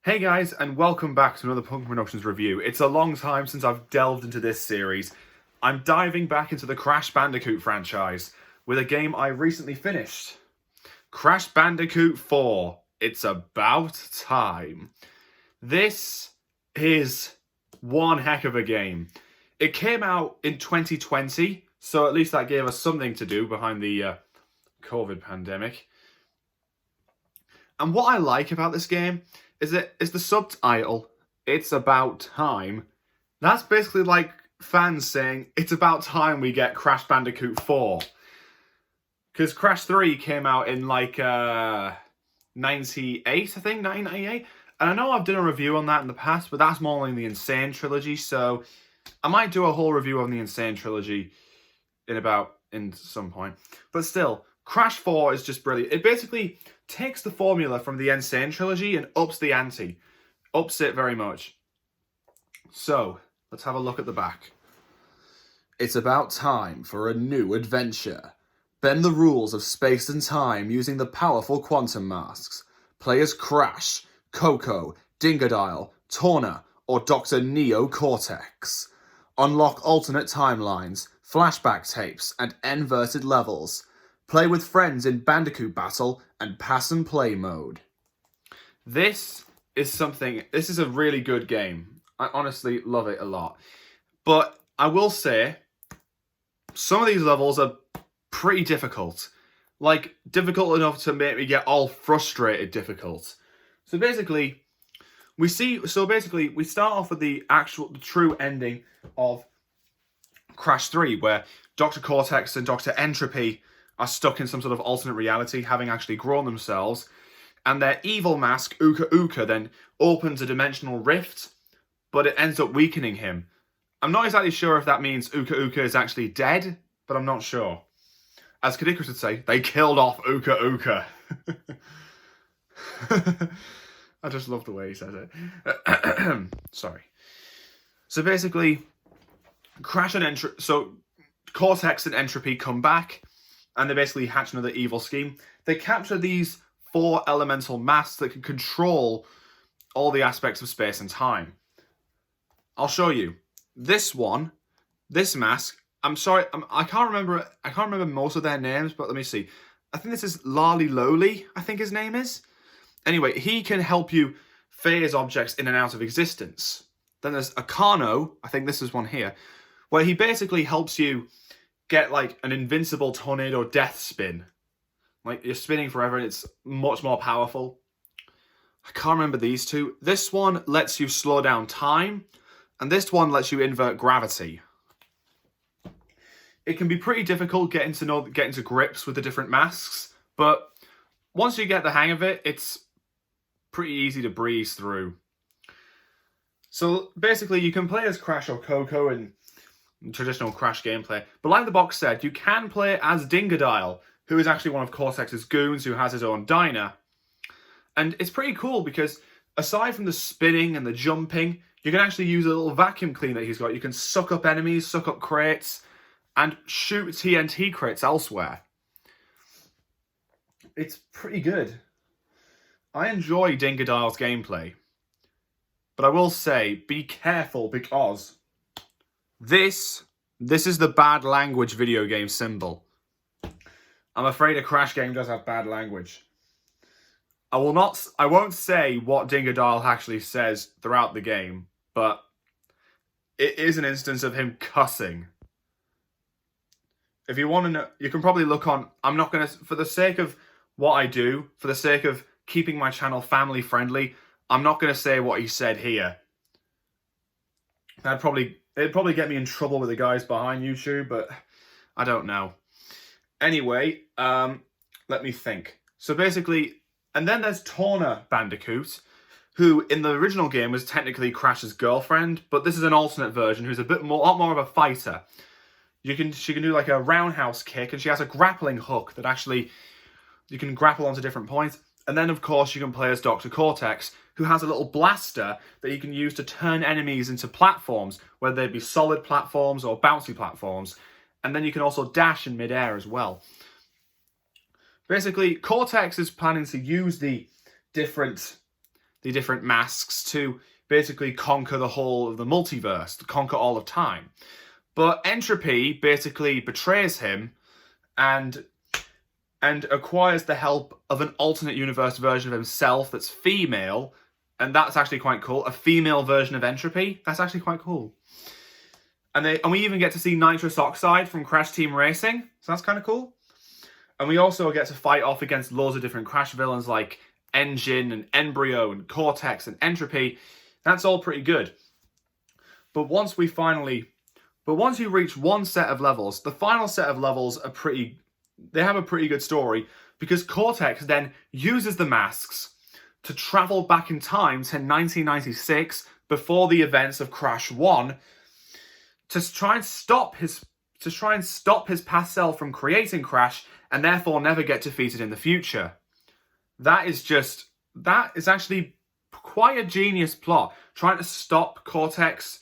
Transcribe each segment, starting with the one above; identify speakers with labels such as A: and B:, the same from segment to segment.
A: Hey guys, and welcome back to another Punk Productions review. It's a long time since I've delved into this series. I'm diving back into the Crash Bandicoot franchise with a game I recently finished. Crash Bandicoot 4. It's about time. This is one heck of a game. It came out in 2020, so at least that gave us something to do behind the COVID pandemic. And what I like about this game is the subtitle, It's About Time. That's basically like fans saying, it's about time we get Crash Bandicoot 4. Because Crash 3 came out in like 98, I think, 1998. And I know I've done a review on that in the past, but that's more in the Insane Trilogy, so I might do a whole review on the Insane Trilogy in some point. But still, Crash 4 is just brilliant. It basically takes the formula from the Insane Trilogy and ups the ante. Ups it very much. So, let's have a look at the back. It's about time for a new adventure. Bend the rules of space and time using the powerful quantum masks. Play as Crash, Coco, Dingodile, Torna, or Dr. Neo Cortex. Unlock alternate timelines, flashback tapes, and inverted levels. Play with friends in Bandicoot Battle and Pass and Play mode. This is a really good game. I honestly love it a lot. But I will say, some of these levels are pretty difficult. Like, difficult enough to make me get all frustrated difficult. So basically, we start off with the true ending of Crash 3, where Dr. Cortex and Dr. Entropy are stuck in some sort of alternate reality, having actually grown themselves, and their evil mask, Uka Uka, then opens a dimensional rift, but it ends up weakening him. I'm not exactly sure if that means Uka Uka is actually dead, but I'm not sure. As Kadikus would say, they killed off Uka Uka. I just love the way he says it. Sorry. So basically, Cortex and Entropy come back, and they basically hatch another evil scheme. They capture these 4 elemental masks that can control all the aspects of space and time. I'll show you. This mask, I'm sorry, I can't remember most of their names, but let me see. I think this is Lali Loli, I think his name is. Anyway, he can help you phase objects in and out of existence. Then there's Akano, I think this is one here, where he basically helps you get like an invincible tornado death spin. Like, you're spinning forever and it's much more powerful. I can't remember these two. This one lets you slow down time, and this one lets you invert gravity. It can be pretty difficult getting to grips with the different masks, but once you get the hang of it, it's pretty easy to breeze through. So basically, you can play as Crash or Coco in traditional Crash gameplay, but like the box said, you can play as Dingodile, who is actually one of Cortex's goons who has his own diner. And it's pretty cool because aside from the spinning and the jumping, you can actually use a little vacuum cleaner he's got. You can suck up enemies, suck up crates, and shoot TNT crates elsewhere. It's pretty good. I enjoy Dingodile's gameplay. But I will say, be careful because this is the bad language video game symbol. I'm afraid a Crash game does have bad language. I won't say what Dingodile actually says throughout the game, but it is an instance of him cussing. If you want to know, you can probably look on. I'm not going to, for the sake of what I do, for the sake of keeping my channel family friendly, I'm not going to say what he said here. It'd probably get me in trouble with the guys behind YouTube, but I don't know. Anyway, let me think. So basically, and then there's Torna Bandicoot, who in the original game was technically Crash's girlfriend, but this is an alternate version who's a lot more of a fighter. She can do like a roundhouse kick, and she has a grappling hook that actually you can grapple onto different points. And then, of course, you can play as Dr. Cortex, who has a little blaster that you can use to turn enemies into platforms, whether they be solid platforms or bouncy platforms. And then you can also dash in midair as well. Basically, Cortex is planning to use the different the different masks to basically conquer the whole of the multiverse, to conquer all of time. But Entropy basically betrays him and acquires the help of an alternate universe version of himself that's female, and that's actually quite cool. A female version of Entropy. That's actually quite cool. And we even get to see Nitrous Oxide from Crash Team Racing, so that's kind of cool. And we also get to fight off against loads of different Crash villains like Engine and Embryo and Cortex and Entropy. That's all pretty good. But once you reach one set of levels, the final set of levels they have a pretty good story, because Cortex then uses the masks to travel back in time to 1996 before the events of Crash 1 to try and stop his past self from creating Crash and therefore never get defeated in the future. That is actually quite a genius plot, trying to stop Cortex,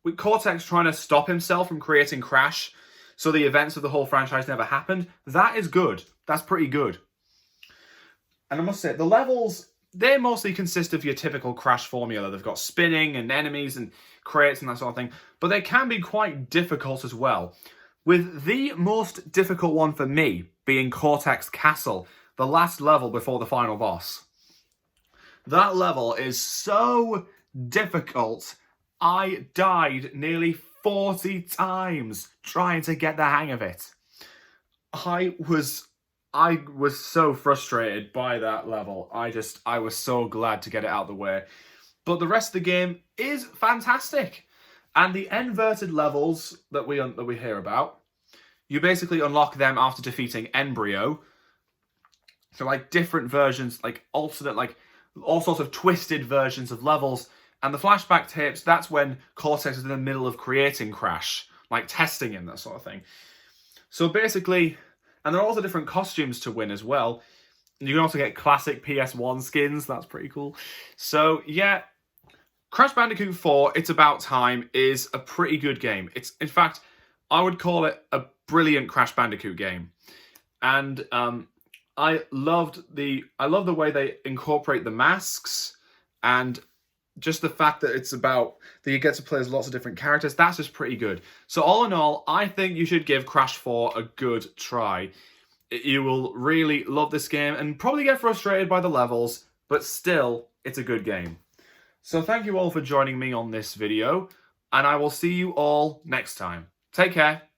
A: with Cortex trying to stop himself from creating Crash so the events of the whole franchise never happened. That is good. That's pretty good. And I must say, the levels, they mostly consist of your typical Crash formula. They've got spinning and enemies and crates and that sort of thing, but they can be quite difficult as well, with the most difficult one for me being Cortex Castle, the last level before the final boss. That level is so difficult, I died nearly 40 times trying to get the hang of it. I was so frustrated by that level. I was so glad to get it out of the way. But the rest of the game is fantastic. And the inverted levels that we hear about, you basically unlock them after defeating Embryo. So like different versions, like alternate, like all sorts of twisted versions of levels. And the flashback tapes, that's when Cortex is in the middle of creating Crash, like testing him, that sort of thing. So basically, and there are also different costumes to win as well. You can also get classic PS1 skins, that's pretty cool. So yeah, Crash Bandicoot 4, It's About Time, is a pretty good game. In fact, I would call it a brilliant Crash Bandicoot game. And I love the way they incorporate the masks, and just the fact that you get to play as lots of different characters. That's just pretty good. So all in all, I think you should give Crash 4 a good try. You will really love this game and probably get frustrated by the levels, but still, it's a good game. So thank you all for joining me on this video, and I will see you all next time. Take care.